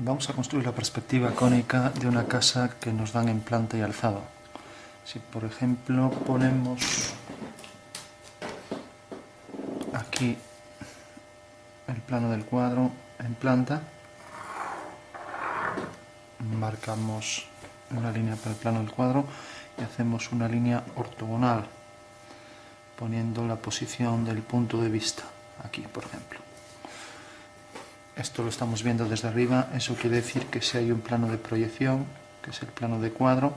Vamos a construir la perspectiva cónica de una casa que nos dan en planta y alzado. Si por ejemplo ponemos aquí el plano del cuadro en planta, marcamos una línea para el plano del cuadro y hacemos una línea ortogonal poniendo la posición del punto de vista aquí, por ejemplo. Esto lo estamos viendo desde arriba, eso quiere decir que si hay un plano de proyección, que es el plano de cuadro,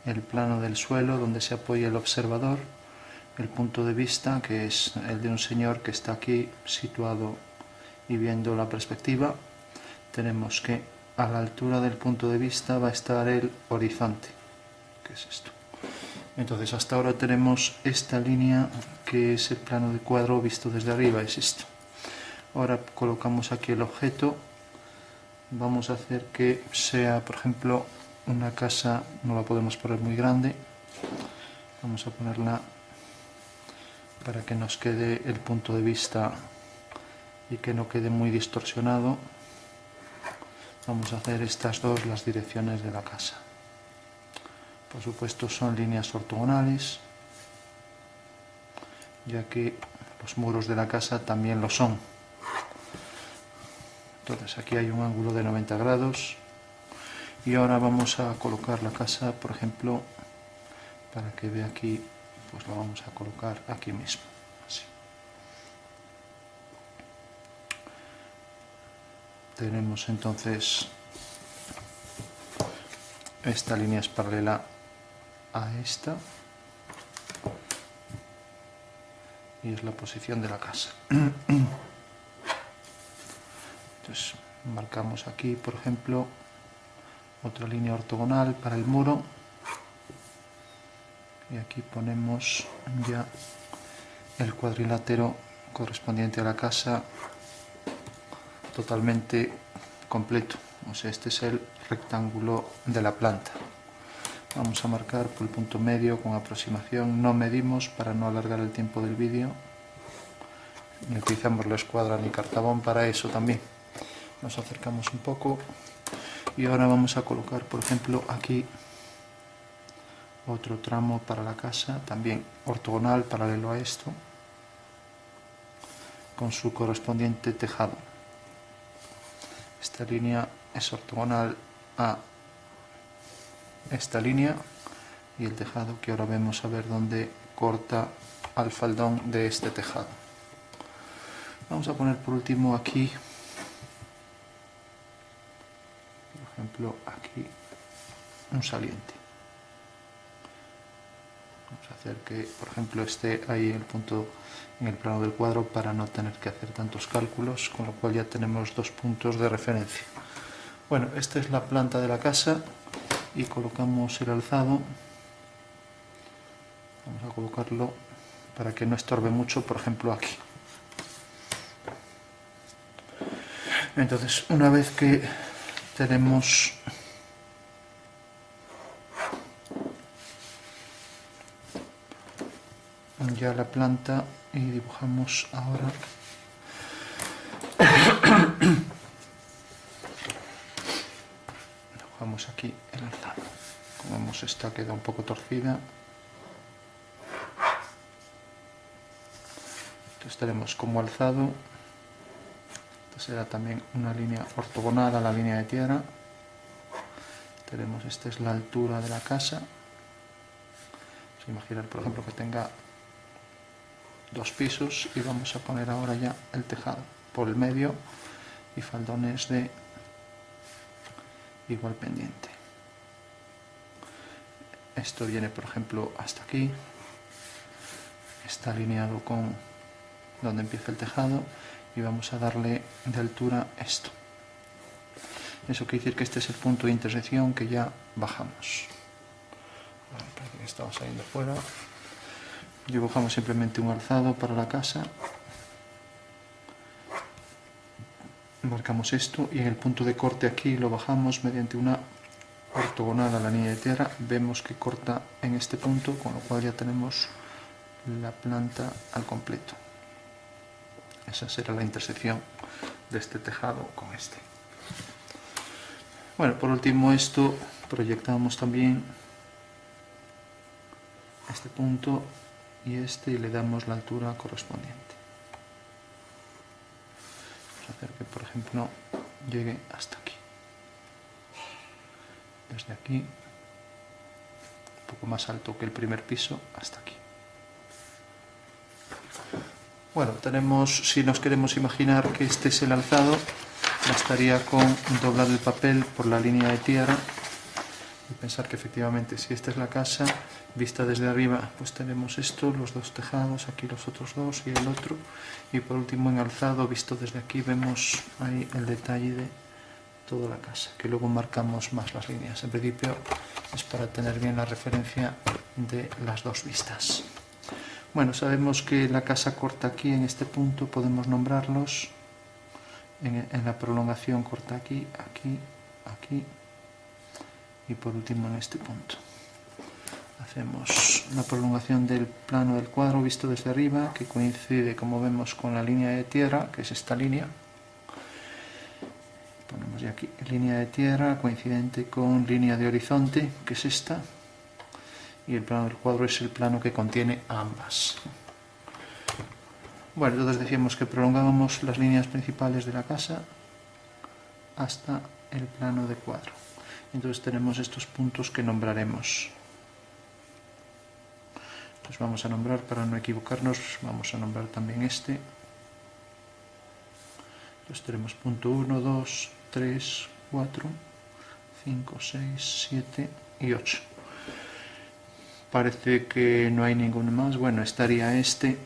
el plano del suelo donde se apoya el observador, el punto de vista, que es el de un señor que está aquí situado y viendo la perspectiva, tenemos que a la altura del punto de vista va a estar el horizonte, que es esto. Entonces hasta ahora tenemos esta línea que es el plano de cuadro visto desde arriba, es esto. Ahora colocamos aquí el objeto, vamos a hacer que sea, por ejemplo, una casa, no la podemos poner muy grande, vamos a ponerla para que nos quede el punto de vista y que no quede muy distorsionado. Vamos a hacer estas dos las direcciones de la casa. Por supuesto son líneas ortogonales, ya que los muros de la casa también lo son. Entonces aquí hay un ángulo de 90 grados y ahora vamos a colocar la casa, por ejemplo, para que vea aquí, pues la vamos a colocar aquí mismo, así. Tenemos entonces esta línea es paralela a esta y es la posición de la casa. Entonces marcamos aquí, por ejemplo, otra línea ortogonal para el muro y aquí ponemos ya el cuadrilátero correspondiente a la casa totalmente completo. O sea, este es el rectángulo de la planta. Vamos a marcar por el punto medio con aproximación, no medimos para no alargar el tiempo del vídeo, ni utilizamos la escuadra ni cartabón para eso también. Nos acercamos un poco y ahora vamos a colocar, por ejemplo, aquí otro tramo para la casa, también ortogonal, paralelo a esto, con su correspondiente tejado. Esta línea es ortogonal a esta línea y el tejado que ahora vemos a ver dónde corta al faldón de este tejado. Vamos a poner por último aquí, por ejemplo, aquí un saliente. Vamos a hacer que, por ejemplo, esté ahí el punto en el plano del cuadro para no tener que hacer tantos cálculos, con lo cual ya tenemos dos puntos de referencia. Bueno, esta es la planta de la casa y colocamos el alzado. Vamos a colocarlo para que no estorbe mucho, por ejemplo, aquí. Entonces, una vez que tenemos ya la planta y dibujamos ahora dibujamos aquí el alzado. Como vemos, esta queda un poco torcida. Entonces tenemos como alzado, esta será también una línea ortogonal a la línea de tierra. Tenemos, esta es la altura de la casa. Vamos a imaginar, por ejemplo, que tenga 2 pisos y vamos a poner ahora ya el tejado por el medio y faldones de igual pendiente. Esto viene, por ejemplo, hasta aquí, está alineado con donde empieza el tejado y vamos a darle de altura esto. Eso quiere decir que este es el punto de intersección que ya bajamos. Vale, parece que estamos saliendo fuera. Dibujamos simplemente un alzado para la casa, marcamos esto y en el punto de corte aquí lo bajamos mediante una ortogonal a la línea de tierra. Vemos que corta en este punto, con lo cual ya tenemos la planta al completo. Esa será la intersección de este tejado con este. Bueno, por último esto proyectamos también este punto y este y le damos la altura correspondiente. Vamos a hacer que, por ejemplo, llegue hasta aquí. Desde aquí, un poco más alto que el primer piso, hasta aquí. Bueno, tenemos, si nos queremos imaginar que este es el alzado, bastaría con doblar el papel por la línea de tierra y pensar que efectivamente si esta es la casa, vista desde arriba, pues tenemos esto, los dos tejados, aquí los otros dos y el otro, y por último en alzado, visto desde aquí, vemos ahí el detalle de toda la casa, que luego marcamos más las líneas. En principio es para tener bien la referencia de las dos vistas. Bueno, sabemos que la casa corta aquí en este punto, podemos nombrarlos. En la prolongación corta aquí, aquí, aquí y por último en este punto. Hacemos la prolongación del plano del cuadro visto desde arriba, que coincide, como vemos, con la línea de tierra, que es esta línea. Ponemos ya aquí línea de tierra coincidente con línea de horizonte, que es esta, y el plano del cuadro es el plano que contiene ambas. Bueno, entonces decíamos que prolongábamos las líneas principales de la casa hasta el plano de cuadro. Entonces tenemos estos puntos que nombraremos. Entonces vamos a nombrar, para no equivocarnos, vamos a nombrar también este. Entonces tenemos punto 1, 2, 3, 4, 5, 6, 7 y 8. Parece que no hay ninguno más. Bueno, estaría este,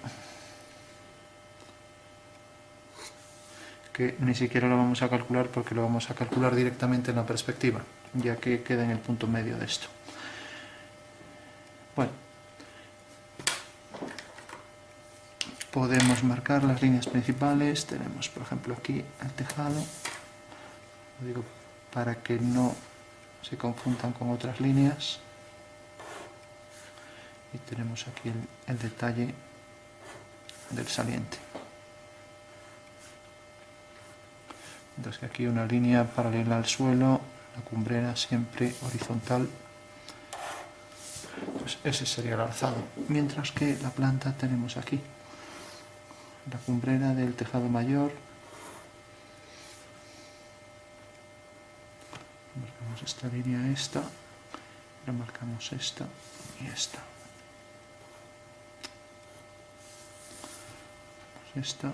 que ni siquiera lo vamos a calcular porque lo vamos a calcular directamente en la perspectiva, ya que queda en el punto medio de esto. Bueno, podemos marcar las líneas principales. Tenemos, por ejemplo, aquí el tejado. Lo digo para que no se confundan con otras líneas. Y tenemos aquí el detalle del saliente. Entonces aquí una línea paralela al suelo, la cumbrera siempre horizontal. Pues ese sería el alzado. Mientras que la planta tenemos aquí la cumbrera del tejado mayor. Marcamos esta línea, esta, remarcamos esta y esta. Esta.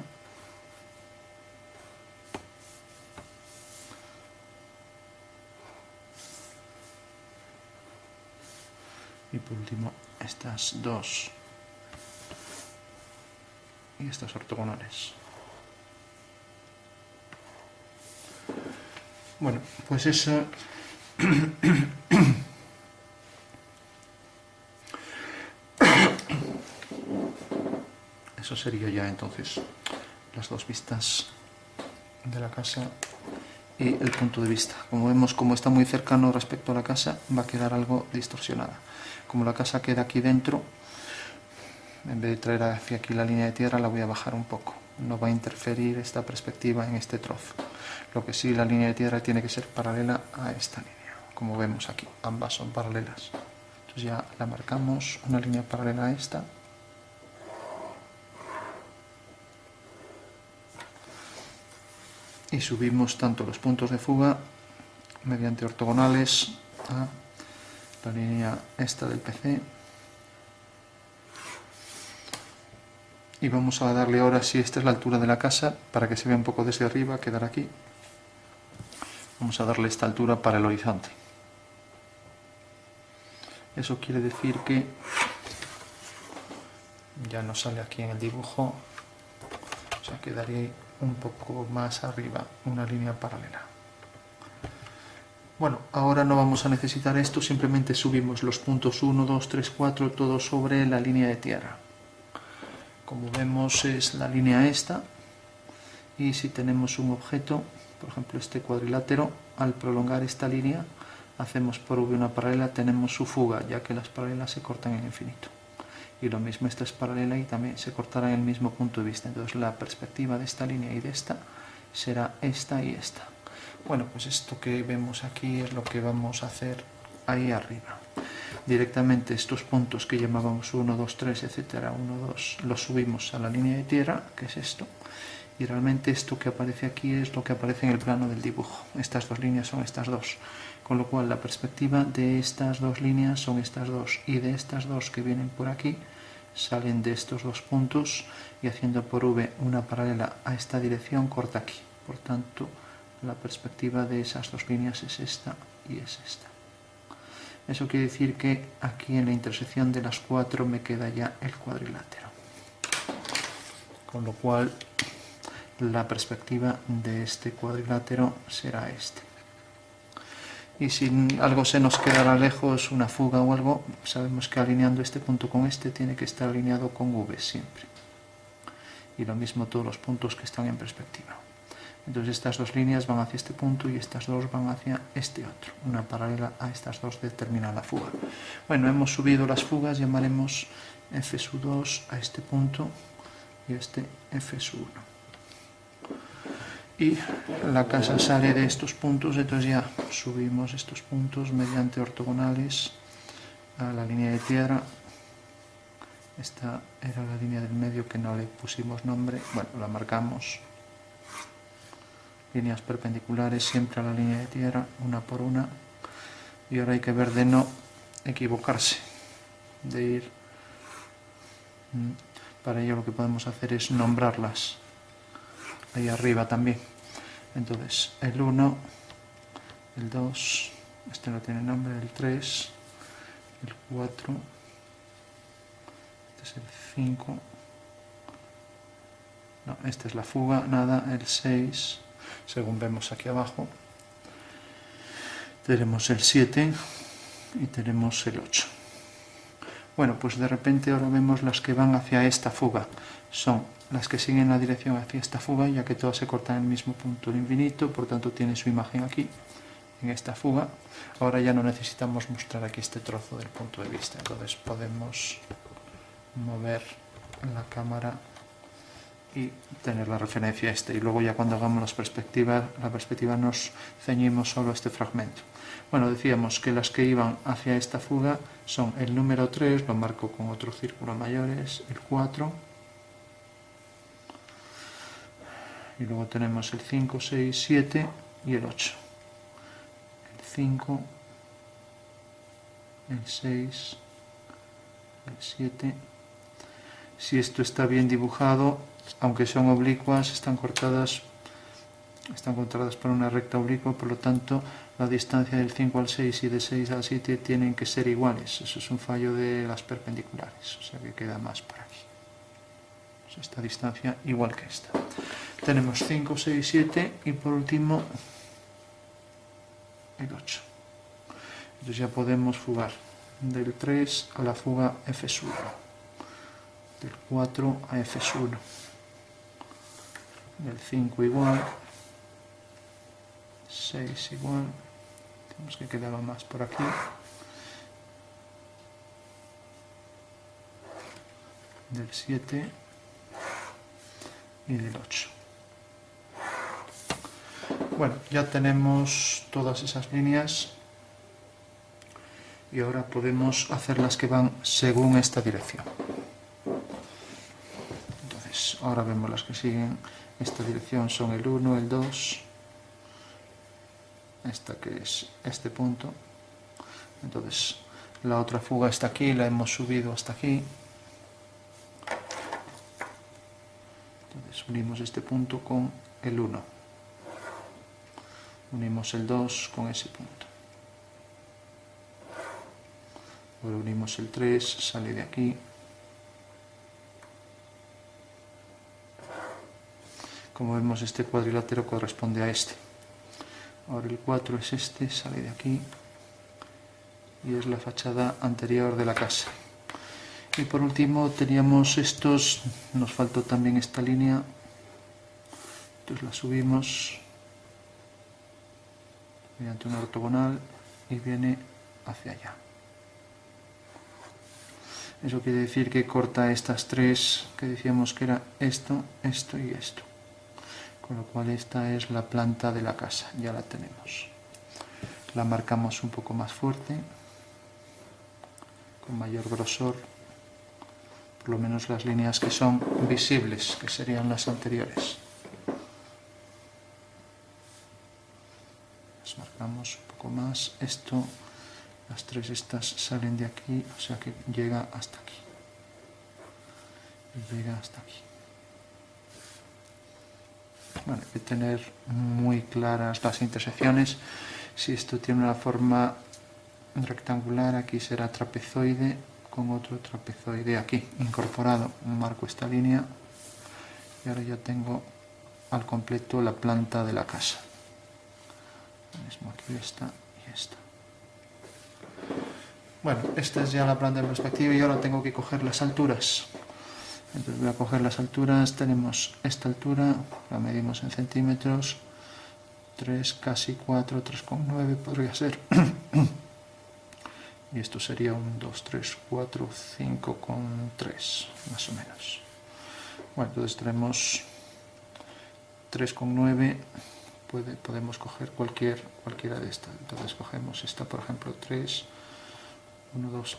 Y por último estas dos y estas ortogonales. Bueno, pues eso eso sería ya entonces las dos vistas de la casa y el punto de vista. Como vemos, como está muy cercano respecto a la casa, va a quedar algo distorsionada. Como la casa queda aquí dentro, en vez de traer hacia aquí la línea de tierra, la voy a bajar un poco. No va a interferir esta perspectiva en este trozo. Lo que sí, la línea de tierra tiene que ser paralela a esta línea. Como vemos aquí, ambas son paralelas. Entonces ya la marcamos, una línea paralela a esta. Y subimos tanto los puntos de fuga mediante ortogonales a la línea esta del PC. Y vamos a darle ahora, si esta es la altura de la casa, para que se vea un poco desde arriba, quedar aquí. Vamos a darle esta altura para el horizonte. Eso quiere decir que ya nos sale aquí en el dibujo, o sea, quedaría un poco más arriba, una línea paralela. Bueno, ahora no vamos a necesitar esto, simplemente subimos los puntos 1, 2, 3, 4, todo sobre la línea de tierra. Como vemos es la línea esta, y si tenemos un objeto, por ejemplo este cuadrilátero, al prolongar esta línea, hacemos por V una paralela, tenemos su fuga, ya que las paralelas se cortan en infinito. Y lo mismo, esta es paralela y también se cortará en el mismo punto de vista. Entonces la perspectiva de esta línea y de esta será esta y esta. Bueno, pues esto que vemos aquí es lo que vamos a hacer ahí arriba. Directamente estos puntos que llamábamos 1, 2, 3, etcétera, 1, 2, los subimos a la línea de tierra, que es esto, y realmente esto que aparece aquí es lo que aparece en el plano del dibujo. Estas dos líneas son estas dos, con lo cual la perspectiva de estas dos líneas son estas dos, y de estas dos que vienen por aquí salen de estos dos puntos, y haciendo por V una paralela a esta dirección corta aquí. Por tanto, la perspectiva de esas dos líneas es esta y es esta. Eso quiere decir que aquí en la intersección de las cuatro me queda ya el cuadrilátero. Con lo cual la perspectiva de este cuadrilátero será este. Y si algo se nos quedará lejos, una fuga o algo, sabemos que alineando este punto con este tiene que estar alineado con V siempre. Y lo mismo todos los puntos que están en perspectiva. Entonces estas dos líneas van hacia este punto y estas dos van hacia este otro. Una paralela a estas dos determina la fuga. Bueno, hemos subido las fugas, llamaremos F2 a este punto y este F1. Y la casa sale de estos puntos, entonces ya subimos estos puntos mediante ortogonales a la línea de tierra. Esta era la línea del medio que no le pusimos nombre, bueno, la marcamos. Líneas perpendiculares siempre a la línea de tierra, una por una, y ahora hay que ver de no equivocarse, de ir. Para ello lo que podemos hacer es nombrarlas ahí arriba también. Entonces el 1, el 2, este no tiene nombre, el 3, el 4, este es el 5, no, esta es la fuga, nada, el 6, según vemos aquí abajo, tenemos el 7 y tenemos el 8. Bueno, pues de repente ahora vemos las que van hacia esta fuga, son las que siguen la dirección hacia esta fuga, ya que todas se cortan en el mismo punto del infinito, por tanto tiene su imagen aquí, en esta fuga. Ahora ya no necesitamos mostrar aquí este trozo del punto de vista, entonces podemos mover la cámara y tener la referencia a este, y luego ya cuando hagamos la perspectiva nos ceñimos solo a este fragmento. Bueno, decíamos que las que iban hacia esta fuga son el número 3, lo marco con otro círculo mayores, el 4, y luego tenemos el 5, 6, 7 y el 8. El 5, el 6, el 7. Si esto está bien dibujado, aunque son oblicuas, están cortadas por una recta oblicua, por lo tanto la distancia del 5 al 6 y del 6 al 7 tienen que ser iguales. Eso es un fallo de las perpendiculares, o sea que queda más por aquí. Pues esta distancia igual que esta. Tenemos 5, 6, 7 y por último el 8. Entonces ya podemos fugar del 3 a la fuga F1, del 4 a F1, del 5 igual, 6 igual, tenemos que quedar más por aquí, del 7 y del 8. Bueno, ya tenemos todas esas líneas y ahora podemos hacer las que van según esta dirección. Entonces, ahora vemos las que siguen esta dirección, son el 1, el 2, esta que es este punto. Entonces la otra fuga está aquí, la hemos subido hasta aquí. Entonces unimos este punto con el 1, unimos el 2 con ese punto, ahora unimos el 3, sale de aquí. Como vemos, este cuadrilátero corresponde a este. Ahora el 4 es este, sale de aquí y es la fachada anterior de la casa. Y por último teníamos estos, nos faltó también esta línea, entonces la subimos mediante una ortogonal y viene hacia allá. Eso quiere decir que corta estas tres que decíamos que era esto, esto y esto. con lo cual esta es la planta de la casa, ya la tenemos. La marcamos un poco más fuerte, con mayor grosor, por lo menos las líneas que son visibles, que serían las anteriores. Las marcamos un poco más. Esto, las tres estas salen de aquí, o sea que llega hasta aquí. Y llega hasta aquí. Bueno, hay que tener muy claras las intersecciones. Si esto tiene una forma rectangular, aquí será trapezoide con otro trapezoide aquí incorporado. Marco esta línea y ahora ya tengo al completo la planta de la casa. Lo mismo aquí esta y esta. Bueno, esta es ya la planta de perspectiva y ahora tengo que coger las alturas. Entonces voy a coger las alturas. Tenemos esta altura, la medimos en centímetros, 3, casi 4, 3,9 podría ser. Y esto sería un 2, 3, 4, 5,3 más o menos. Bueno, entonces tenemos 3,9. Podemos coger cualquiera de estas. Entonces cogemos esta, por ejemplo, 3, 1, 2,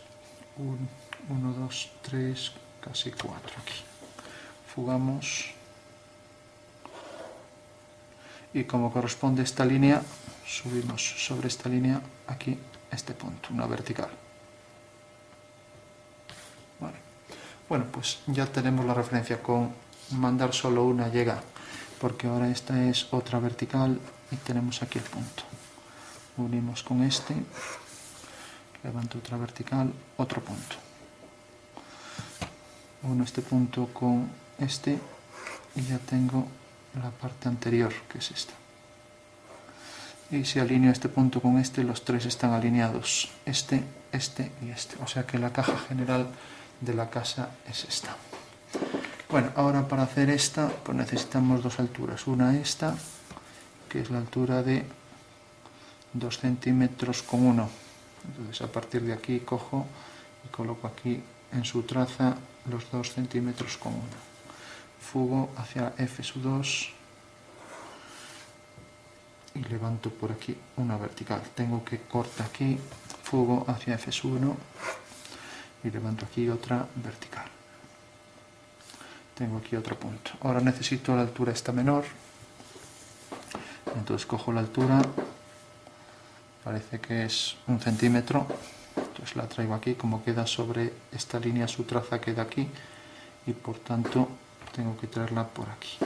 1, 2, 3, casi 4 aquí. Fugamos. Y como corresponde a esta línea, subimos sobre esta línea aquí este punto, una vertical. Vale. Bueno, pues ya tenemos la referencia. Con mandar solo una llega, porque ahora esta es otra vertical y tenemos aquí el punto. Unimos con este, levanto otra vertical, otro punto. Uno este punto con este y ya tengo la parte anterior, que es esta. Y si alineo este punto con este, los tres están alineados, este, este y este. O sea que la caja general de la casa es esta. Bueno, ahora para hacer esta, pues necesitamos dos alturas. Una esta, que es la altura de 2 centímetros con 1. Entonces a partir de aquí cojo y coloco aquí en su traza los 2 centímetros con 1. Fugo hacia F2 y levanto por aquí una vertical. Tengo que cortar aquí, fugo hacia F1 y levanto aquí otra vertical. Tengo aquí otro punto. Ahora necesito la altura esta menor. Entonces cojo la altura, parece que es 1 centímetro. Entonces la traigo aquí, como queda sobre esta línea, su traza queda aquí y por tanto tengo que traerla por aquí.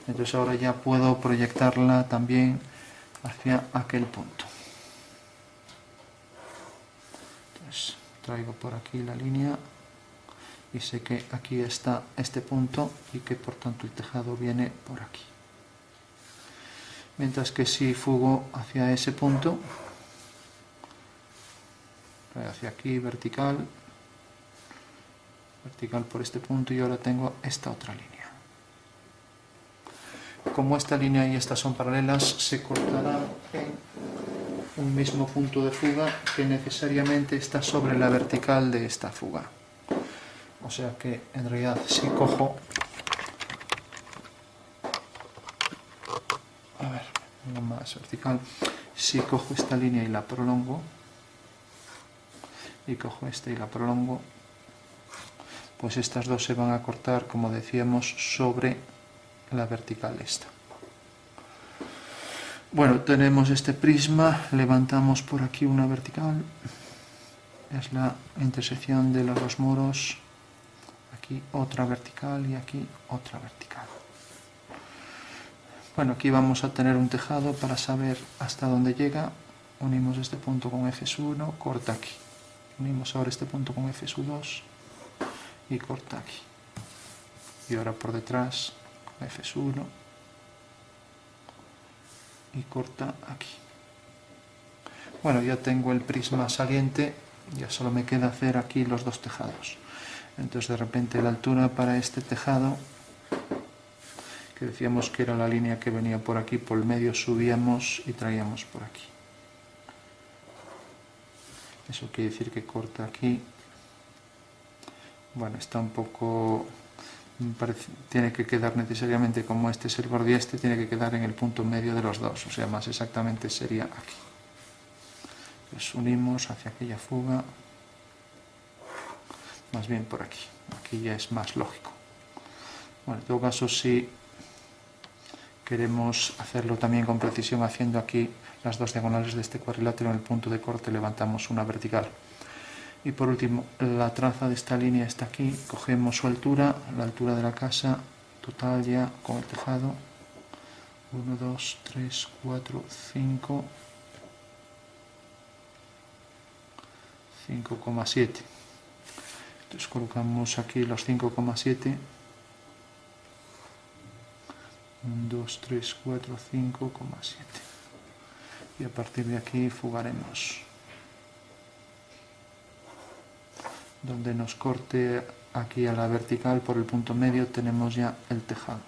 Entonces ahora ya puedo proyectarla también hacia aquel punto. Entonces traigo por aquí la línea y sé que aquí está este punto y que por tanto el tejado viene por aquí. Mientras que si fugo hacia ese punto, hacia aquí, vertical por este punto, y ahora tengo esta otra línea. Como esta línea y esta son paralelas, se cortarán en un mismo punto de fuga que necesariamente está sobre la vertical de esta fuga. O sea que en realidad si cojo, a ver, una más vertical, si cojo esta línea y la prolongo, y cojo esta y la prolongo, pues estas dos se van a cortar, como decíamos, sobre la vertical esta. Bueno, tenemos este prisma, levantamos por aquí una vertical, es la intersección de los dos muros, aquí otra vertical y aquí otra vertical. Bueno, aquí vamos a tener un tejado. Para saber hasta dónde llega, unimos este punto con F1, corta aquí. Unimos ahora este punto con F2 y corta aquí. Y ahora por detrás, F1 y corta aquí. Bueno, ya tengo el prisma saliente, ya solo me queda hacer aquí los dos tejados. Entonces de repente la altura para este tejado, que decíamos que era la línea que venía por aquí, por el medio subíamos y traíamos por aquí. Eso quiere decir que corta aquí. Bueno, está un poco tiene que quedar necesariamente, como este es el borde y este, tiene que quedar en el punto medio de los dos, o sea, más exactamente sería aquí. Pues unimos hacia aquella fuga, más bien por aquí. Aquí ya es más lógico. Bueno, en todo caso, si queremos hacerlo también con precisión, haciendo aquí las dos diagonales de este cuadrilátero, en el punto de corte levantamos una vertical. Y por último, la traza de esta línea está aquí, cogemos su altura, la altura de la casa total ya con el tejado, 1, 2, 3, 4, 5, 5,7. Entonces colocamos aquí los 5,7, 1, 2, 3, 4, 5,7. Y a partir de aquí fugaremos. Donde nos corte aquí a la vertical por el punto medio tenemos ya el tejado,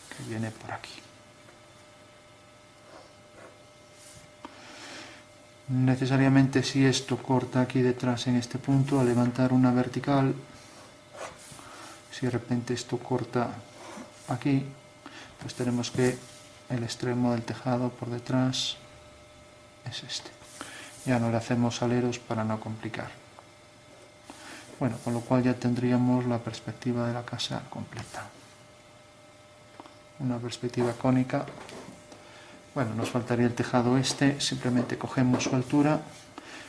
que viene por aquí. Necesariamente, si esto corta aquí detrás en este punto, al levantar una vertical, si de repente esto corta aquí, pues tenemos que el extremo del tejado por detrás es este. Ya no le hacemos aleros para no complicar. Bueno, con lo cual ya tendríamos la perspectiva de la casa completa. Una perspectiva cónica. Bueno, nos faltaría el tejado este, simplemente cogemos su altura,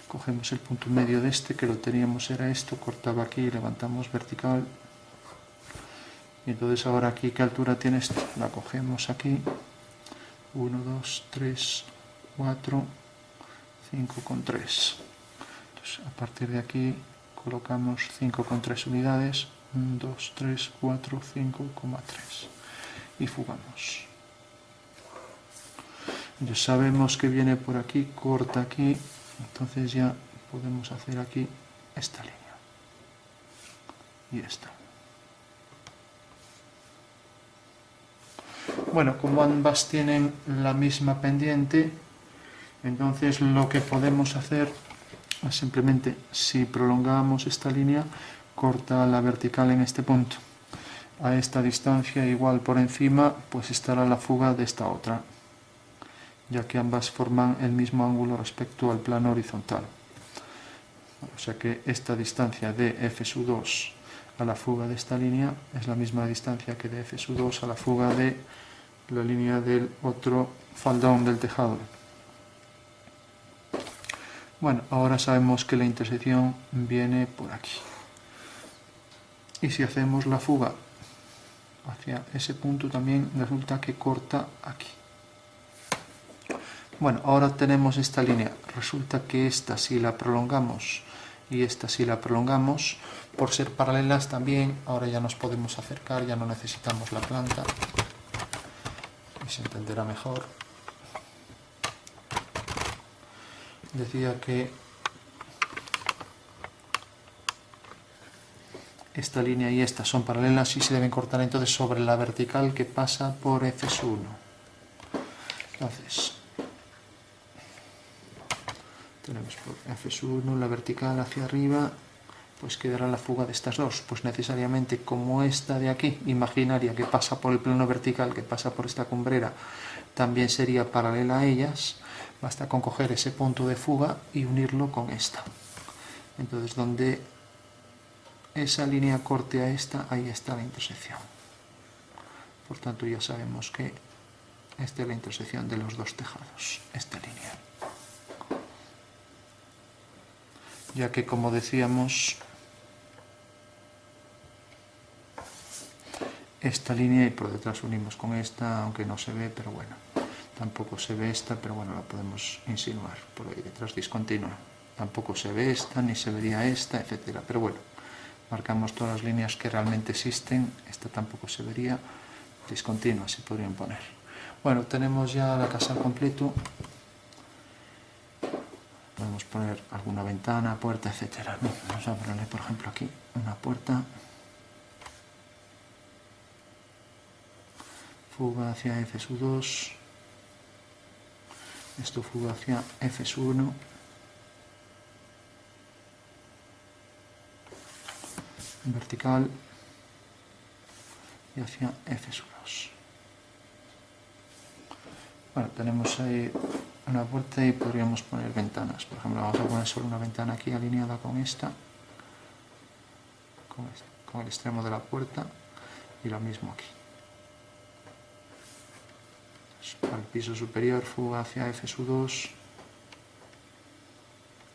cogemos el punto medio de este, que lo teníamos era esto, cortaba aquí, levantamos vertical. Y entonces ahora aquí, ¿qué altura tiene esto? La cogemos aquí, 1, 2, 3, 4, 5,3. Entonces a partir de aquí colocamos 5,3 unidades, 1, 2, 3, 4, 5,3 y fugamos. Ya sabemos que viene por aquí, corta aquí, entonces ya podemos hacer aquí esta línea y esta. Bueno, como ambas tienen la misma pendiente, entonces lo que podemos hacer es simplemente, si prolongamos esta línea, corta la vertical en este punto. A esta distancia, igual por encima, pues estará la fuga de esta otra, ya que ambas forman el mismo ángulo respecto al plano horizontal. O sea que esta distancia de F2 a la fuga de esta línea es la misma distancia que de F2 a la fuga de la línea del otro faldón del tejado. Bueno, ahora sabemos que la intersección viene por aquí. Y si hacemos la fuga hacia ese punto, también resulta que corta aquí. Bueno, ahora tenemos esta línea. Resulta que esta, si la prolongamos y esta, si la prolongamos, por ser paralelas también, ahora ya nos podemos acercar, ya no necesitamos la planta. Y se entenderá mejor. Decía que esta línea y esta son paralelas y se deben cortar entonces sobre la vertical que pasa por F1. Entonces, tenemos por F1 la vertical hacia arriba, pues quedará la fuga de estas dos. Pues necesariamente, como esta de aquí, imaginaria, que pasa por el plano vertical, que pasa por esta cumbrera, también sería paralela a ellas, basta con coger ese punto de fuga y unirlo con esta. Entonces, donde esa línea corte a esta, ahí está la intersección. Por tanto, ya sabemos que esta es la intersección de los dos tejados, esta línea. Ya que, como decíamos, esta línea y por detrás unimos con esta, aunque no se ve, pero bueno, tampoco se ve esta, pero bueno, la podemos insinuar por ahí detrás, discontinua. Tampoco se ve esta, ni se vería esta, etcétera. Pero bueno, marcamos todas las líneas que realmente existen. Esta tampoco se vería, discontinua, se podrían poner. Bueno, tenemos ya la casa al completo. Podemos poner alguna ventana, puerta, etcétera. Vamos a ponerle, por ejemplo, aquí una puerta. Fuga hacia F2. Esto fuga hacia F1. Vertical. y hacia F2. Bueno, tenemos ahí una puerta y podríamos poner ventanas. Por ejemplo, vamos a poner solo una ventana aquí alineada con esta, con el extremo de la puerta, y lo mismo aquí. Para el piso superior, fuga hacia F2,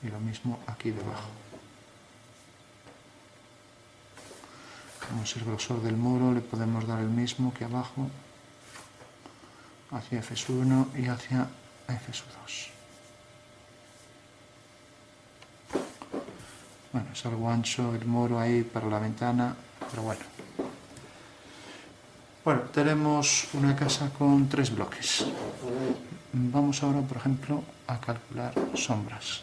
y lo mismo aquí debajo. Como es el grosor del muro, le podemos dar el mismo que abajo, hacia F1 y hacia F2. Bueno, es algo ancho el muro ahí para la ventana, pero bueno. Bueno, tenemos una casa con 3 bloques. Vamos ahora, por ejemplo, a calcular sombras.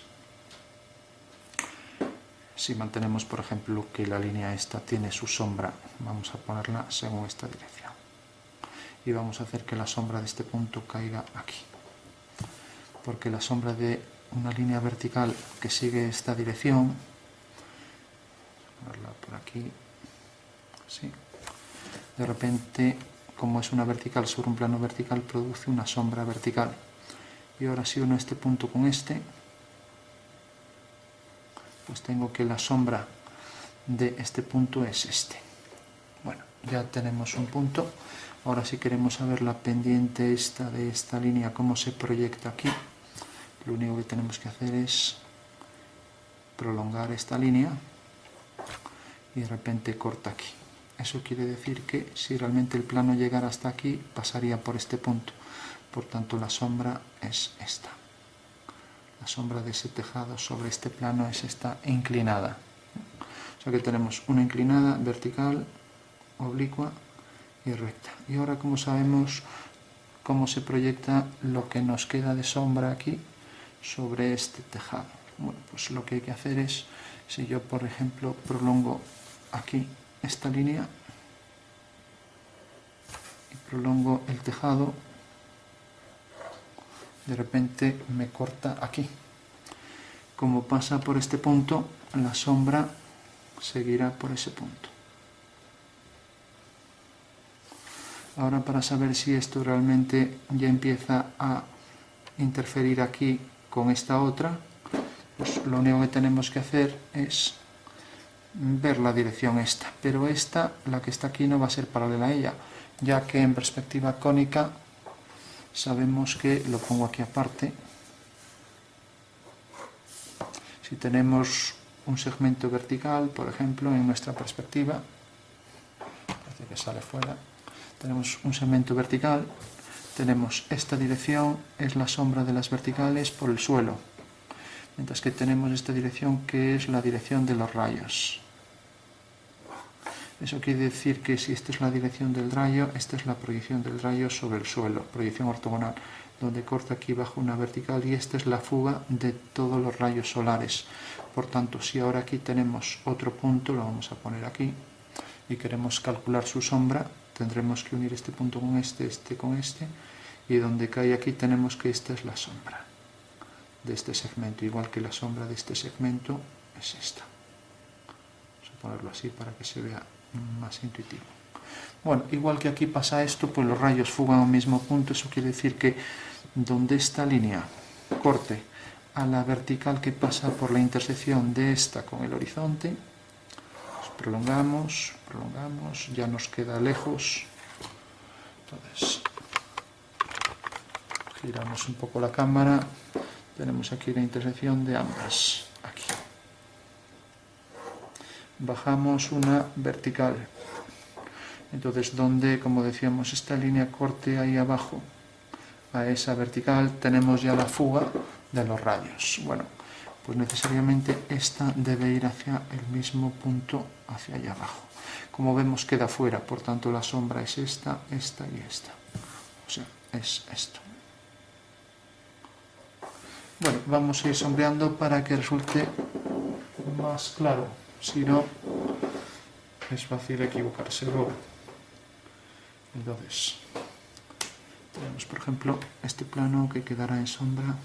Si mantenemos, por ejemplo, que la línea esta tiene su sombra, vamos a ponerla según esta dirección. Y vamos a hacer que la sombra de este punto caiga aquí. Porque la sombra de una línea vertical que sigue esta dirección, ponerla por aquí, así, de repente, como es una vertical sobre un plano vertical, produce una sombra vertical. Y ahora si uno este punto con este, pues tengo que la sombra de este punto es este. Bueno, ya tenemos un punto. Ahora si queremos saber la pendiente esta de esta línea, cómo se proyecta aquí, lo único que tenemos que hacer es prolongar esta línea y de repente corta aquí. Eso quiere decir que si realmente el plano llegara hasta aquí, pasaría por este punto. Por tanto, la sombra es esta. La sombra de ese tejado sobre este plano es esta inclinada. O sea que tenemos una inclinada, vertical, oblicua y recta. Y ahora, como sabemos cómo se proyecta lo que nos queda de sombra aquí sobre este tejado. Bueno, pues lo que hay que hacer es, si yo por ejemplo prolongo aquí esta línea y prolongo el tejado, de repente me corta aquí. Como pasa por este punto, la sombra seguirá por ese punto. Ahora, para saber si esto realmente ya empieza a interferir aquí con esta otra, pues lo único que tenemos que hacer es ver la dirección esta, pero esta, la que está aquí, no va a ser paralela a ella, ya que en perspectiva cónica sabemos que, lo pongo aquí aparte, si tenemos un segmento vertical, por ejemplo, en nuestra perspectiva, parece que sale fuera, tenemos un segmento vertical, tenemos esta dirección, es la sombra de las verticales por el suelo, mientras que tenemos esta dirección que es la dirección de los rayos. Eso quiere decir que si esta es la dirección del rayo, esta es la proyección del rayo sobre el suelo, proyección ortogonal, donde corta aquí bajo una vertical, y esta es la fuga de todos los rayos solares. Por tanto, si ahora aquí tenemos otro punto, lo vamos a poner aquí, y queremos calcular su sombra, tendremos que unir este punto con este con este, y donde cae aquí tenemos que esta es la sombra de este segmento, igual que la sombra de este segmento es esta. Vamos a ponerlo así para que se vea más intuitivo. Bueno, igual que aquí pasa esto, pues los rayos fugan a un mismo punto. Eso quiere decir que donde esta línea corte a la vertical que pasa por la intersección de esta con el horizonte, pues prolongamos, ya nos queda lejos. Entonces, giramos un poco la cámara, tenemos aquí la intersección de ambas, aquí. Bajamos una vertical, entonces donde, como decíamos, esta línea corte ahí abajo a esa vertical, tenemos ya la fuga de los rayos. Bueno, pues necesariamente esta debe ir hacia el mismo punto, hacia allá abajo. Como vemos, queda fuera, por tanto la sombra es esta, esta y esta. O sea, es esto. Bueno, vamos a ir sombreando para que resulte más claro. Si no, es fácil equivocarse luego. Entonces, tenemos por ejemplo este plano que quedará en sombra.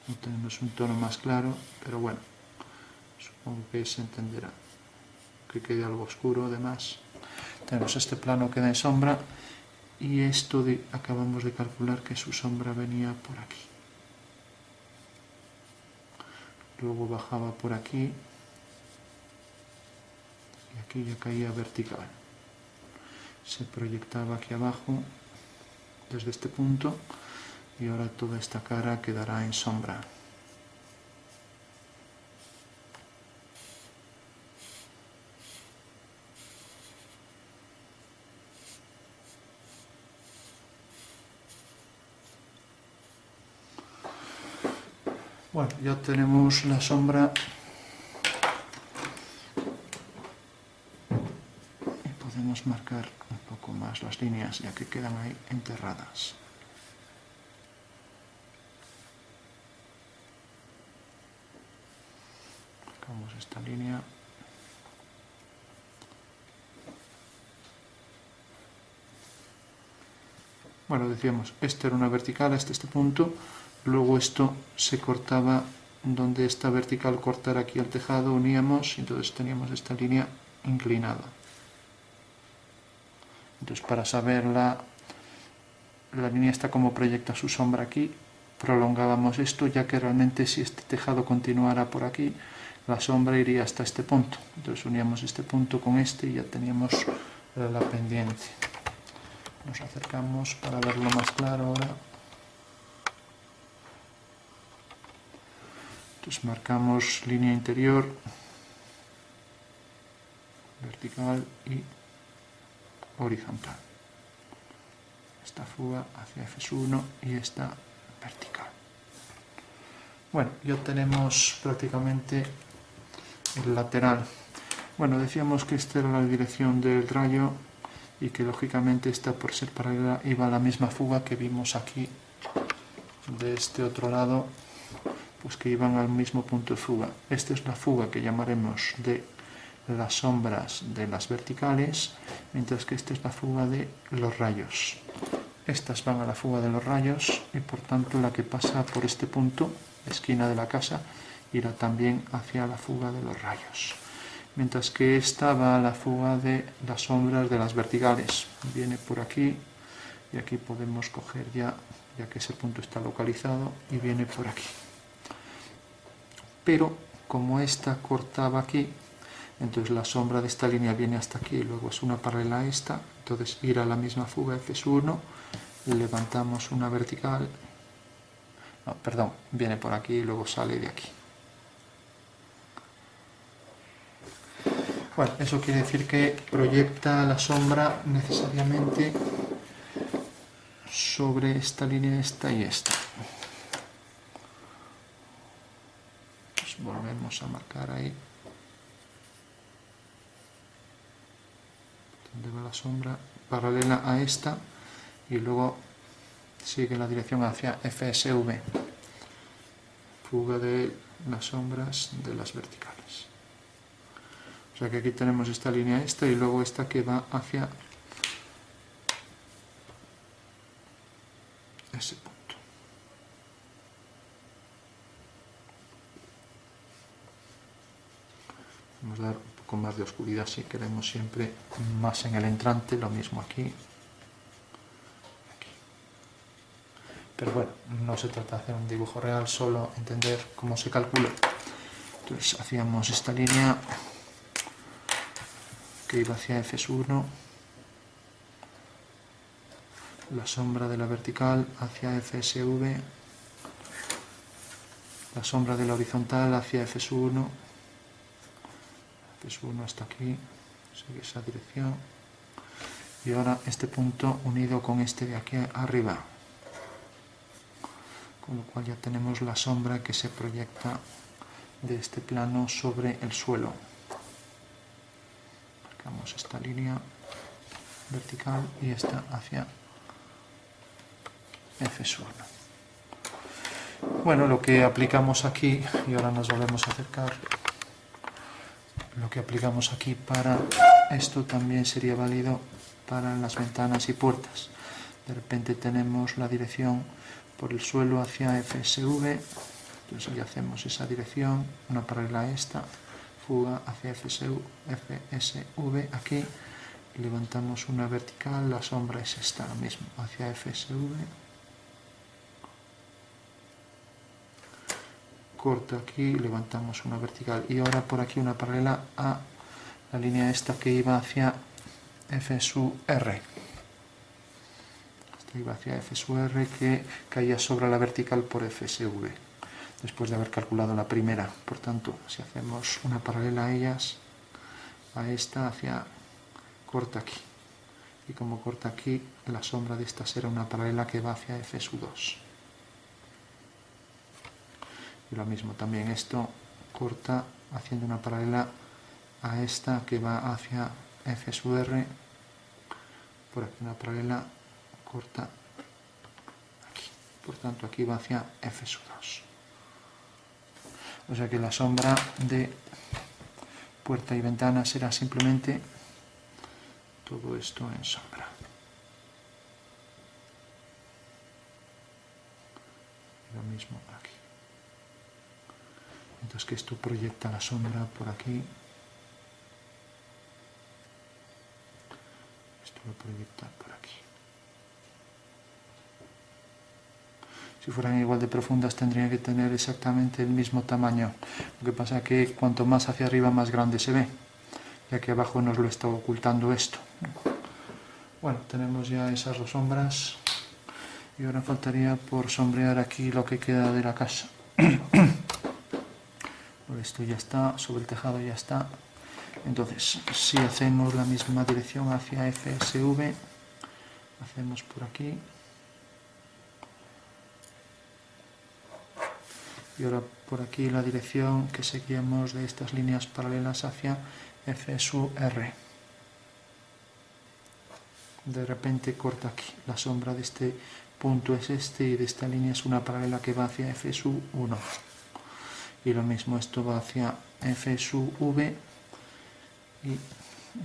No tenemos un tono más claro, pero bueno, Supongo que se entenderá, que quede algo oscuro. Además tenemos este plano que da en sombra, y esto acabamos de calcular que su sombra venía por aquí, luego bajaba por aquí y aquí ya caía vertical, se proyectaba aquí abajo desde este punto, y ahora toda esta cara quedará en sombra. Bueno, ya tenemos la sombra y podemos marcar un poco más las líneas, ya que quedan ahí enterradas. Marcamos esta línea. Bueno, decíamos, esta era una vertical hasta este punto, luego esto se cortaba donde esta vertical cortara aquí el tejado, uníamos, y entonces teníamos esta línea inclinada. Entonces, para saber la línea está como proyecta su sombra aquí, prolongábamos esto, ya que realmente si este tejado continuara por aquí, la sombra iría hasta este punto. Entonces uníamos este punto con este y ya teníamos la pendiente. Nos acercamos para verlo más claro ahora. Entonces marcamos línea interior, vertical y horizontal. Esta fuga hacia F1 y esta vertical. Bueno, ya tenemos prácticamente el lateral. Bueno, decíamos que esta era la dirección del rayo y que lógicamente esta, por ser paralela, iba a la misma fuga que vimos aquí de este otro lado, pues que iban al mismo punto de fuga. Esta es la fuga que llamaremos de las sombras de las verticales, mientras que esta es la fuga de los rayos. Estas van a la fuga de los rayos y por tanto la que pasa por este punto, esquina de la casa, irá también hacia la fuga de los rayos. Mientras que esta va a la fuga de las sombras de las verticales. Viene por aquí y aquí podemos coger ya que ese punto está localizado, y viene por aquí. Pero como esta cortaba aquí, entonces la sombra de esta línea viene hasta aquí, luego es una paralela a esta, entonces ir a la misma fuga F1, levantamos una vertical, no, perdón, viene por aquí y luego sale de aquí. Bueno, eso quiere decir que proyecta la sombra necesariamente sobre esta línea, esta y esta. Pues volvemos a marcar ahí donde va la sombra, paralela a esta, y luego sigue la dirección hacia FSV, fuga de las sombras de las verticales. O sea que aquí tenemos esta línea, esta, y luego esta que va hacia ese punto. Vamos a dar un poco más de oscuridad si queremos, siempre más en el entrante, lo mismo aquí. Pero bueno, no se trata de hacer un dibujo real, solo entender cómo se calcula. Entonces hacíamos esta línea que iba hacia F1, la sombra de la vertical hacia FSV, la sombra de la horizontal hacia F1, F1 hasta aquí, sigue esa dirección, y ahora este punto unido con este de aquí arriba, con lo cual ya tenemos la sombra que se proyecta de este plano sobre el suelo. Marcamos esta línea vertical y esta hacia F1. Bueno, lo que aplicamos aquí, y ahora nos volvemos a acercar, lo que aplicamos aquí para esto también sería válido para las ventanas y puertas. De repente tenemos la dirección por el suelo hacia FSV, entonces ya hacemos esa dirección, una paralela a esta, fuga hacia FSV aquí, levantamos una vertical, la sombra es esta, lo mismo, hacia FSV, corto aquí, levantamos una vertical, y ahora por aquí una paralela a la línea esta que iba hacia FSUR. Esta iba hacia FSUR que caía sobre la vertical por FSV, después de haber calculado la primera. Por tanto, si hacemos una paralela a ellas, a esta hacia, corta aquí. Y como corta aquí, la sombra de esta será una paralela que va hacia FSU2. Y lo mismo también esto corta haciendo una paralela a esta que va hacia FSUR, por aquí una paralela corta aquí, por tanto aquí va hacia FSU2. O sea que la sombra de puerta y ventana será simplemente todo esto en sombra. Y lo mismo aquí. Entonces que esto proyecta la sombra por aquí. Esto lo proyecta por aquí. Si fueran igual de profundas tendrían que tener exactamente el mismo tamaño. Lo que pasa es que cuanto más hacia arriba más grande se ve. Y aquí abajo nos lo está ocultando esto. Bueno, tenemos ya esas dos sombras. Y ahora faltaría por sombrear aquí lo que queda de la casa. Esto ya está, sobre el tejado ya está. Entonces, si hacemos la misma dirección hacia FSV, hacemos por aquí. Y ahora por aquí la dirección que seguíamos de estas líneas paralelas hacia FSUR. De repente corta aquí. La sombra de este punto es este y de esta línea es una paralela que va hacia FSU1. Y lo mismo, esto va hacia FSUV y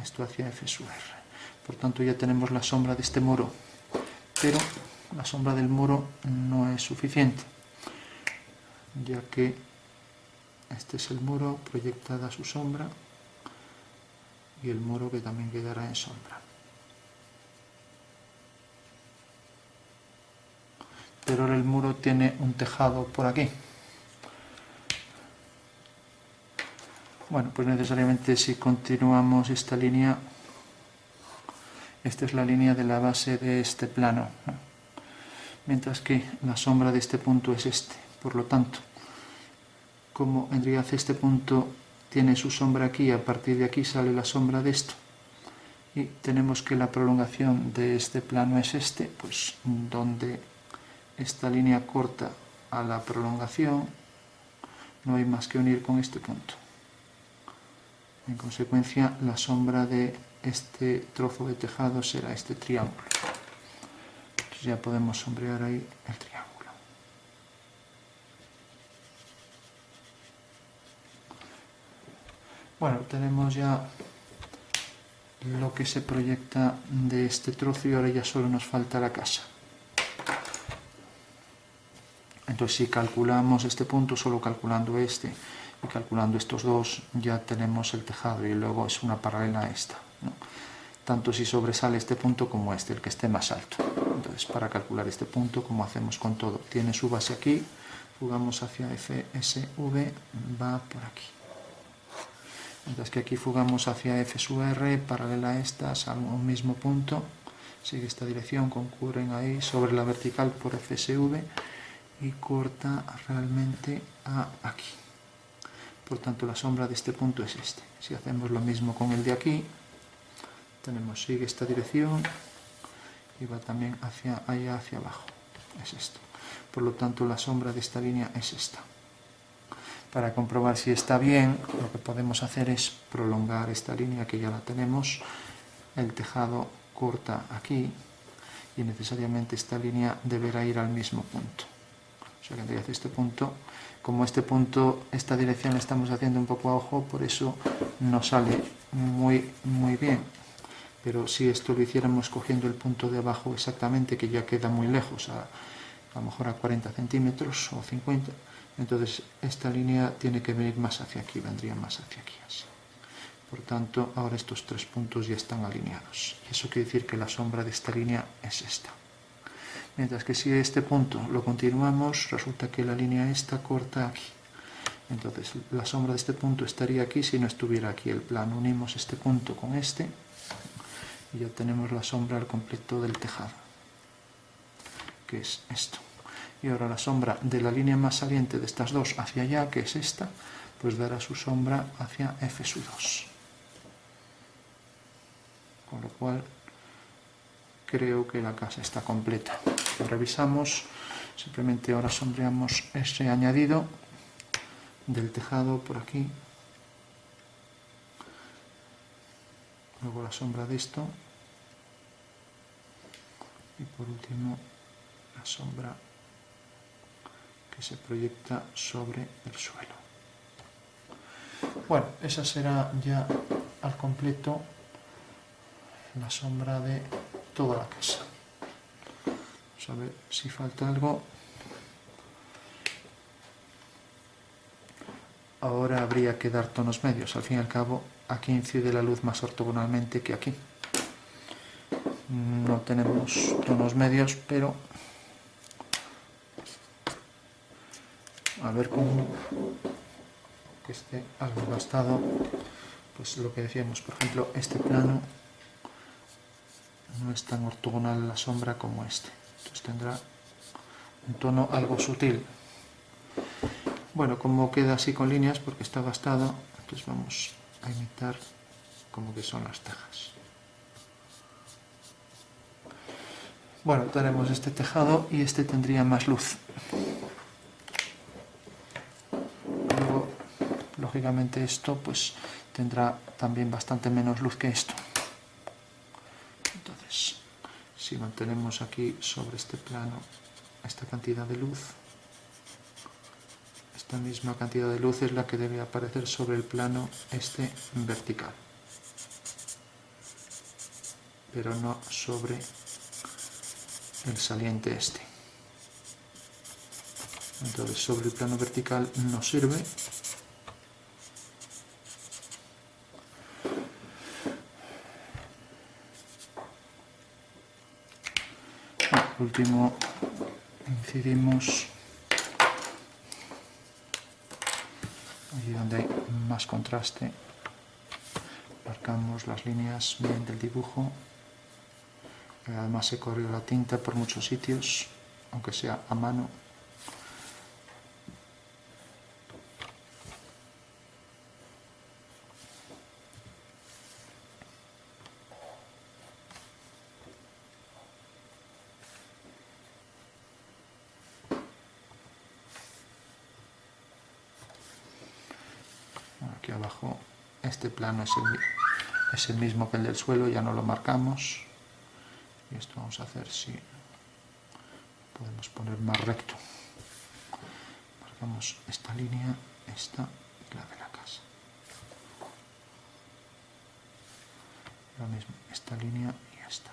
esto hacia FSUR. Por tanto ya tenemos la sombra de este muro, pero la sombra del muro no es suficiente, ya que este es el muro, proyectada su sombra, y el muro que también quedará en sombra. Pero ahora el muro tiene un tejado por aquí. Bueno, pues necesariamente si continuamos esta línea, esta es la línea de la base de este plano, ¿no? Mientras que la sombra de este punto es este. Por lo tanto, como en realidad este punto tiene su sombra aquí, a partir de aquí sale la sombra de esto, y tenemos que la prolongación de este plano es este, pues donde esta línea corta a la prolongación, no hay más que unir con este punto. En consecuencia, la sombra de este trozo de tejado será este triángulo. Entonces ya podemos sombrear ahí el triángulo. Bueno, tenemos ya lo que se proyecta de este trozo y ahora ya solo nos falta la casa. Entonces si calculamos este punto, solo calculando este y calculando estos dos, ya tenemos el tejado y luego es una paralela a esta, ¿no? Tanto si sobresale este punto como este, el que esté más alto. Entonces para calcular este punto, como hacemos con todo, tiene su base aquí, fugamos hacia FSV, va por aquí. Mientras que aquí fugamos hacia FSUR, paralela a estas, a un mismo punto, sigue esta dirección, concurren ahí sobre la vertical por FSV y corta realmente a aquí. Por tanto, la sombra de este punto es este. Si hacemos lo mismo con el de aquí, tenemos, sigue esta dirección y va también hacia allá, hacia abajo. Es esto. Por lo tanto, la sombra de esta línea es esta. Para comprobar si está bien, lo que podemos hacer es prolongar esta línea que ya la tenemos. El tejado corta aquí y necesariamente esta línea deberá ir al mismo punto. O sea que tendría que hacer este punto. Como este punto, esta dirección la estamos haciendo un poco a ojo, por eso no sale muy bien. Pero si esto lo hiciéramos cogiendo el punto de abajo exactamente, que ya queda muy lejos, a lo mejor a 40 centímetros o 50, Entonces esta línea tiene que venir más hacia aquí, vendría más hacia aquí, así. Por tanto, ahora estos 3 puntos ya están alineados. Y eso quiere decir que la sombra de esta línea es esta. Mientras que si este punto lo continuamos, resulta que la línea esta corta aquí. Entonces la sombra de este punto estaría aquí si no estuviera aquí el plano. Unimos este punto con este y ya tenemos la sombra al completo del tejado, que es esto. Y ahora la sombra de la línea más saliente de estas dos hacia allá, que es esta, pues dará su sombra hacia F2. Con lo cual creo que la casa está completa. Lo revisamos, simplemente ahora sombreamos ese añadido del tejado por aquí, luego la sombra de esto y por último la sombra que se proyecta sobre el suelo. Bueno, esa será ya al completo la sombra de toda la casa. Vamos a ver si falta algo. Ahora habría que dar tonos medios. Al fin y al cabo, aquí incide la luz más ortogonalmente que aquí. No tenemos tonos medios, pero a ver cómo que esté algo gastado. Pues lo que decíamos, por ejemplo, este plano no es tan ortogonal la sombra como este. Entonces tendrá un tono algo sutil. Bueno, como queda así con líneas porque está gastado, entonces vamos a imitar como que son las tejas. Bueno, tenemos este tejado y este tendría más luz. Luego, lógicamente esto pues tendrá también bastante menos luz que esto. Entonces, si mantenemos aquí sobre este plano esta cantidad de luz, esta misma cantidad de luz es la que debe aparecer sobre el plano este vertical, pero no sobre el saliente este. Entonces sobre el plano vertical no sirve. Por último incidimos allí donde hay más contraste, marcamos las líneas bien del dibujo. Además se corrió la tinta por muchos sitios, aunque sea a mano. Aquí abajo este plano es el mismo que el del suelo, ya no lo marcamos. Y esto vamos a hacer si podemos poner más recto. Marcamos esta línea, esta y la de la casa. Lo mismo, esta línea y esta.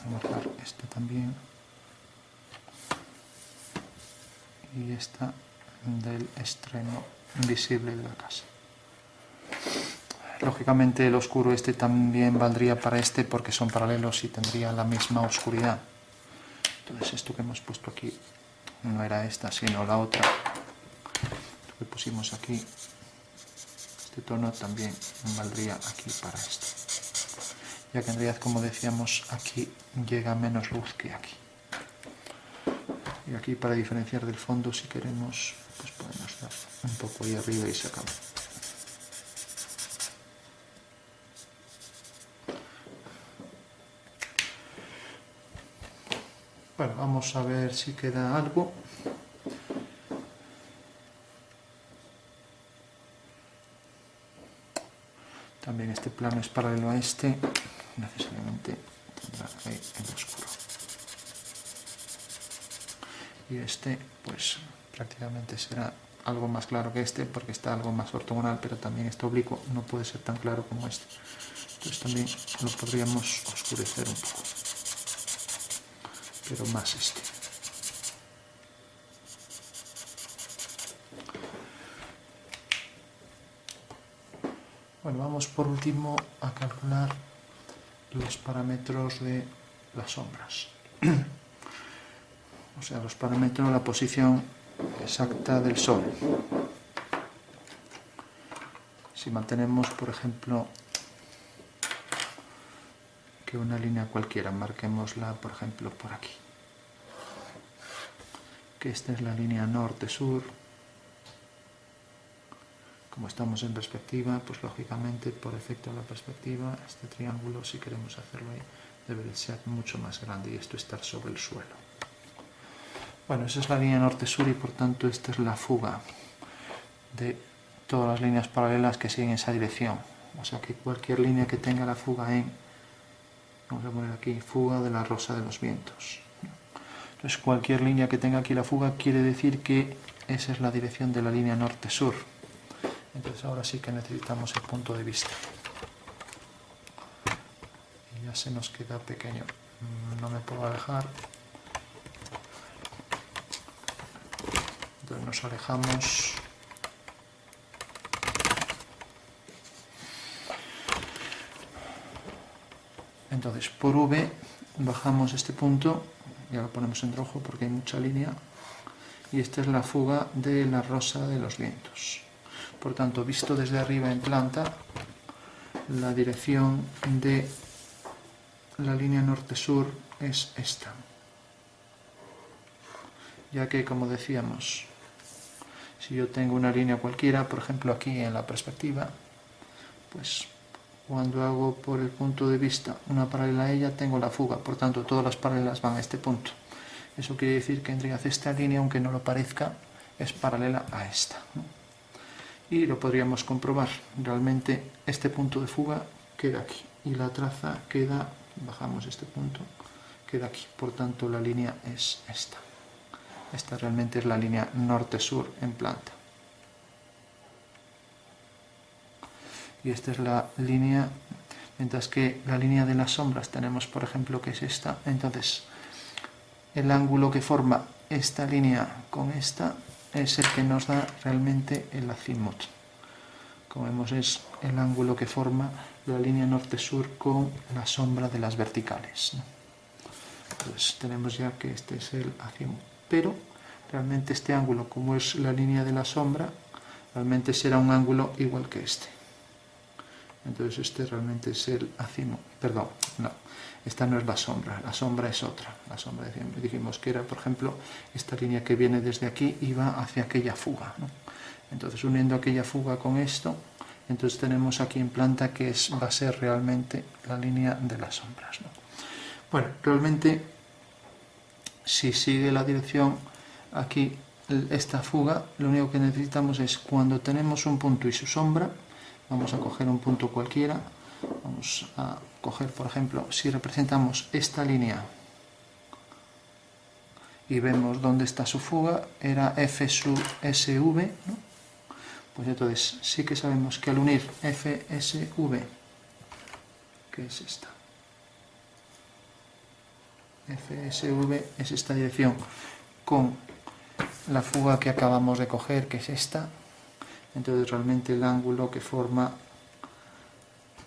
Voy a marcar este también. Y esta del extremo visible de la casa. Lógicamente el oscuro este también valdría para este porque son paralelos y tendría la misma oscuridad. Entonces esto que hemos puesto aquí no era esta sino la otra. Esto que pusimos aquí, este tono también valdría aquí para este. Ya que en realidad, como decíamos, aquí llega menos luz que aquí. Y aquí, para diferenciar del fondo, si queremos, pues podemos dar un poco ahí arriba y se acabó. Bueno, vamos a ver si queda algo. También este plano es paralelo a este, necesariamente tendrá ahí el oscuro. Y este, pues prácticamente será algo más claro que este porque está algo más ortogonal, pero también este oblicuo no puede ser tan claro como este. Entonces también lo podríamos oscurecer un poco, pero más este. Bueno, vamos por último a calcular los parámetros de las sombras. O sea, los parámetros de la posición exacta del Sol. Si mantenemos, por ejemplo, que una línea cualquiera, marquémosla, por ejemplo, por aquí. Que esta es la línea norte-sur. Como estamos en perspectiva, pues lógicamente, por efecto de la perspectiva, este triángulo, si queremos hacerlo ahí, debe de ser mucho más grande y esto estar sobre el suelo. Bueno, esa es la línea norte-sur y por tanto esta es la fuga de todas las líneas paralelas que siguen esa dirección. O sea que cualquier línea que tenga la fuga en, vamos a poner aquí, fuga de la rosa de los vientos. Entonces cualquier línea que tenga aquí la fuga quiere decir que esa es la dirección de la línea norte-sur. Entonces ahora sí que necesitamos el punto de vista. Y ya se nos queda pequeño. No me puedo alejar. Entonces nos alejamos. Entonces por V bajamos este punto, ya lo ponemos en rojo porque hay mucha línea, y esta es la fuga de la rosa de los vientos. Por tanto, visto desde arriba en planta, la dirección de la línea norte-sur es esta. Ya que, como decíamos, si yo tengo una línea cualquiera, por ejemplo aquí en la perspectiva, pues cuando hago por el punto de vista una paralela a ella, tengo la fuga, por tanto todas las paralelas van a este punto. Eso quiere decir que en realidad esta línea, aunque no lo parezca, es paralela a esta, ¿no? Y lo podríamos comprobar. Realmente este punto de fuga queda aquí y la traza queda, bajamos este punto, queda aquí. Por tanto la línea es esta. Esta realmente es la línea norte-sur en planta. Y esta es la línea, mientras que la línea de las sombras tenemos, por ejemplo, que es esta. Entonces el ángulo que forma esta línea con esta es el que nos da realmente el acimut. Como vemos, es el ángulo que forma la línea norte-sur con la sombra de las verticales, ¿no? Entonces tenemos ya que este es el acimut. Pero realmente este ángulo, como es la línea de la sombra, realmente será un ángulo igual que este. Entonces este realmente es el acimut. Perdón, no. Esta no es la sombra es otra. La sombra dijimos que era, por ejemplo, esta línea que viene desde aquí y va hacia aquella fuga, ¿no? Entonces uniendo aquella fuga con esto, entonces tenemos aquí en planta que va a ser realmente la línea de las sombras, ¿no? Bueno, realmente si sigue la dirección aquí, esta fuga, lo único que necesitamos es cuando tenemos un punto y su sombra, vamos a coger un punto cualquiera. Vamos a coger, por ejemplo, si representamos esta línea y vemos dónde está su fuga, era F sub SV, ¿no? Pues entonces sí que sabemos que al unir FSV, que es esta, FSV es esta dirección, con la fuga que acabamos de coger, que es esta, entonces realmente el ángulo que forma,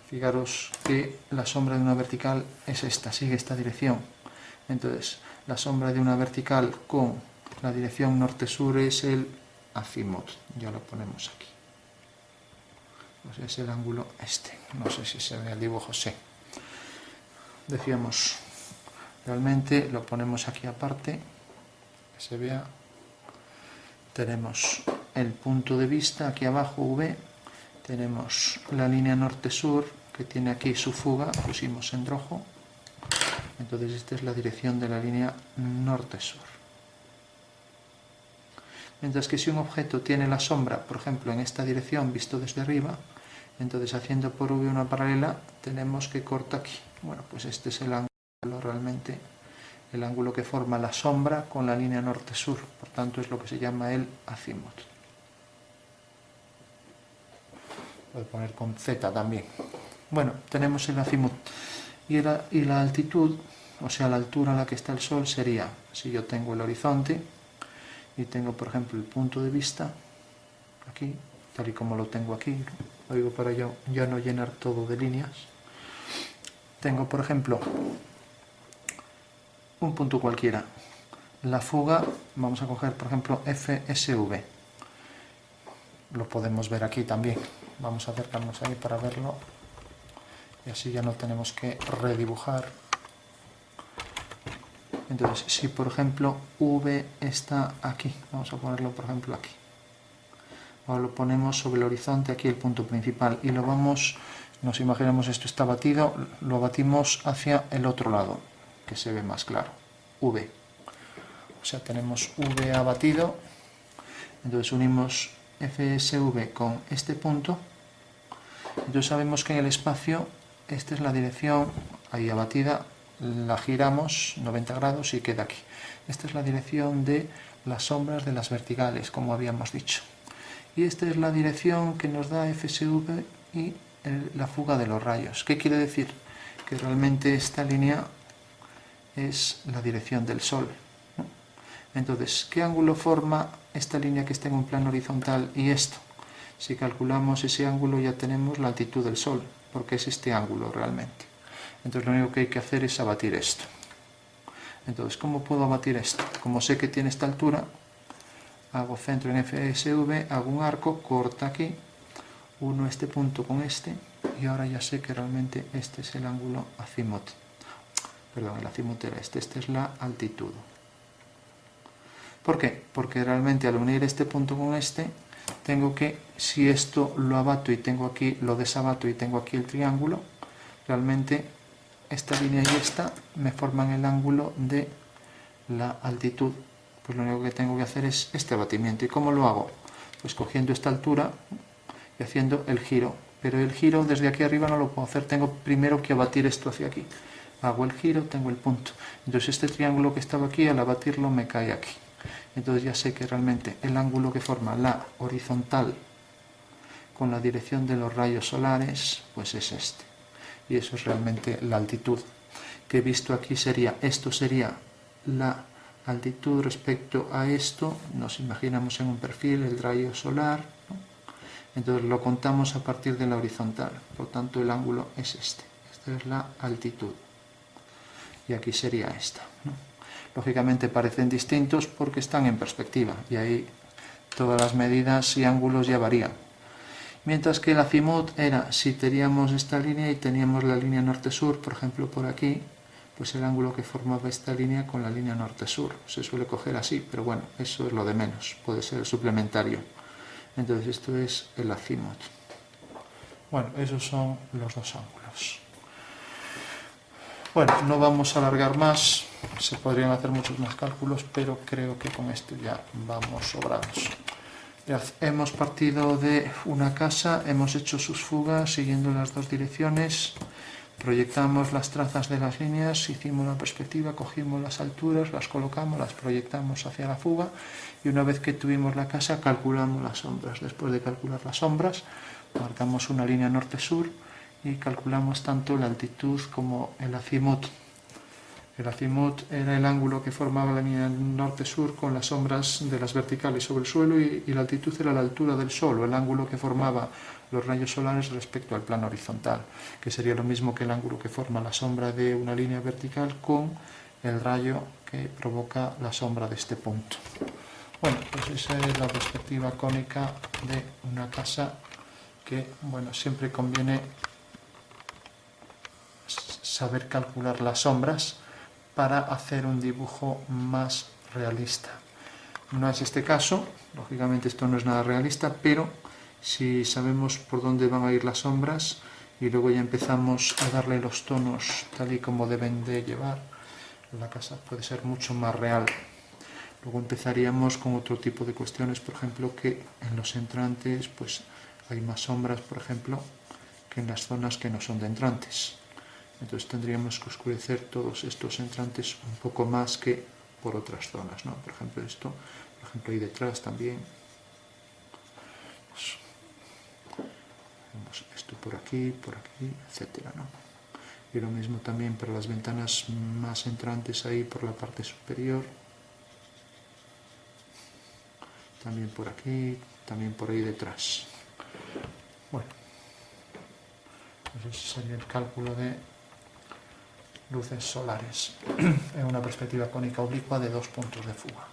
fijaros que la sombra de una vertical es esta, sigue esta dirección. Entonces, la sombra de una vertical con la dirección norte-sur es el acimut. Ya lo ponemos aquí. Pues es el ángulo este. No sé si se ve el dibujo, sí. Decíamos, realmente lo ponemos aquí aparte, que se vea. Tenemos el punto de vista aquí abajo, V. Tenemos la línea norte-sur, que tiene aquí su fuga, pusimos en rojo. Entonces esta es la dirección de la línea norte-sur. Mientras que si un objeto tiene la sombra, por ejemplo, en esta dirección, visto desde arriba, entonces haciendo por V una paralela, tenemos que corta aquí. Bueno, pues este es el ángulo realmente, el ángulo que forma la sombra con la línea norte-sur. Por tanto, es lo que se llama el acimut. puede poner con Z también. Bueno, tenemos el azimut y la altitud, o sea, la altura a la que está el Sol sería, si yo tengo el horizonte y tengo, por ejemplo, el punto de vista, aquí, tal y como lo tengo aquí, lo digo para ya no llenar todo de líneas. Tengo, por ejemplo, un punto cualquiera. La fuga, vamos a coger, por ejemplo, FSV. Lo podemos ver aquí también. Vamos a acercarnos ahí para verlo. Y así ya no tenemos que redibujar. Entonces, si por ejemplo V está aquí, vamos a ponerlo por ejemplo aquí. Ahora lo ponemos sobre el horizonte, aquí el punto principal, y lo vamos, nos imaginamos esto está batido, lo batimos hacia el otro lado, que se ve más claro, V. O sea, tenemos V abatido, entonces unimos FSV con este punto, entonces sabemos que en el espacio, esta es la dirección, ahí abatida, la giramos 90 grados y queda aquí. Esta es la dirección de las sombras de las verticales, como habíamos dicho. Y esta es la dirección que nos da FSV y la fuga de los rayos. ¿Qué quiere decir? Que realmente esta línea es la dirección del Sol, ¿no? Entonces, ¿qué ángulo forma esta línea que está en un plano horizontal y esto? Si calculamos ese ángulo ya tenemos la altitud del Sol, porque es este ángulo realmente. Entonces lo único que hay que hacer es abatir esto. Entonces, ¿cómo puedo abatir esto? Como sé que tiene esta altura, hago centro en FSV, hago un arco, corta aquí, uno este punto con este, y ahora ya sé que realmente este es el ángulo azimut. Perdón, el azimut era este es la altitud. ¿Por qué? Porque realmente al unir este punto con este, tengo que, si esto lo abato y tengo aquí, lo desabato y tengo aquí el triángulo, realmente esta línea y esta me forman el ángulo de la altitud. Pues lo único que tengo que hacer es este abatimiento. ¿Y cómo lo hago? Pues cogiendo esta altura y haciendo el giro. Pero el giro desde aquí arriba no lo puedo hacer, tengo primero que abatir esto hacia aquí. Hago el giro, tengo el punto. Entonces este triángulo que estaba aquí, al abatirlo me cae aquí. Entonces ya sé que realmente el ángulo que forma la horizontal con la dirección de los rayos solares, pues es este. Y eso es realmente la altitud. Que visto aquí sería, esto sería la altitud respecto a esto, nos imaginamos en un perfil el rayo solar, ¿no? Entonces lo contamos a partir de la horizontal, por tanto el ángulo es este, esta es la altitud, y aquí sería esta, ¿no? Lógicamente parecen distintos porque están en perspectiva, y ahí todas las medidas y ángulos ya varían. Mientras que el azimut era, si teníamos esta línea y teníamos la línea norte-sur, por ejemplo por aquí, pues el ángulo que formaba esta línea con la línea norte-sur. Se suele coger así, pero bueno, eso es lo de menos, puede ser suplementario. Entonces esto es el azimut. Bueno, esos son los dos ángulos. Bueno, no vamos a alargar más, se podrían hacer muchos más cálculos, pero creo que con esto ya vamos sobrados. Ya hemos partido de una casa, hemos hecho sus fugas siguiendo las dos direcciones, proyectamos las trazas de las líneas, hicimos la perspectiva, cogimos las alturas, las colocamos, las proyectamos hacia la fuga y una vez que tuvimos la casa calculamos las sombras. Después de calcular las sombras marcamos una línea norte-sur y calculamos tanto la altitud como el azimut. El azimut era el ángulo que formaba la línea norte-sur con las sombras de las verticales sobre el suelo y la altitud era la altura del Sol, o el ángulo que formaba los rayos solares respecto al plano horizontal, que sería lo mismo que el ángulo que forma la sombra de una línea vertical con el rayo que provoca la sombra de este punto. Bueno, pues esa es la perspectiva cónica de una casa que, bueno, siempre conviene saber calcular las sombras para hacer un dibujo más realista. No es este caso, lógicamente esto no es nada realista, pero si sabemos por dónde van a ir las sombras y luego ya empezamos a darle los tonos tal y como deben de llevar, la casa puede ser mucho más real. Luego empezaríamos con otro tipo de cuestiones, por ejemplo, que en los entrantes pues hay más sombras, por ejemplo, que en las zonas que no son de entrantes. Entonces tendríamos que oscurecer todos estos entrantes un poco más que por otras zonas, ¿no? Por ejemplo esto, por ejemplo ahí detrás también. Pues, Vamos, esto por aquí, etcétera, ¿no? Y lo mismo también para las ventanas más entrantes ahí por la parte superior. También por aquí, también por ahí detrás. Bueno, pues ese sería el cálculo de luces solares en una perspectiva cónica oblicua de 2 puntos de fuga.